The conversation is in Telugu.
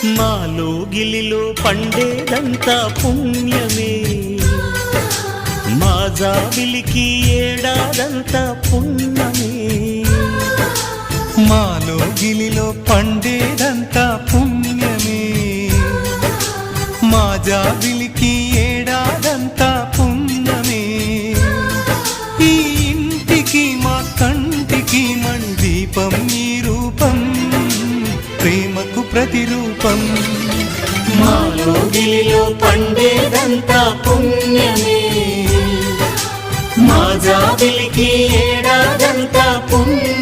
మాలో గిలిలో పండేదంతా పుణ్యమే, మా జాబిలికి ఏడాదంతా పుణ్యమే. మాలో గిలిలో పండేదంతా పుణ్యమే, మా జాబిలికి ఏడాదంతా పుణ్యమే. ఈ ఇంటికి మా కంటికి మణిదీపం ఈ రూపం, ప్రేమకు ప్రతిరూపం. మాలో గిలిలో పండేదంతా పుణ్యమే, మా జాబిలికి ఏడాదంతా పుణ్యమే.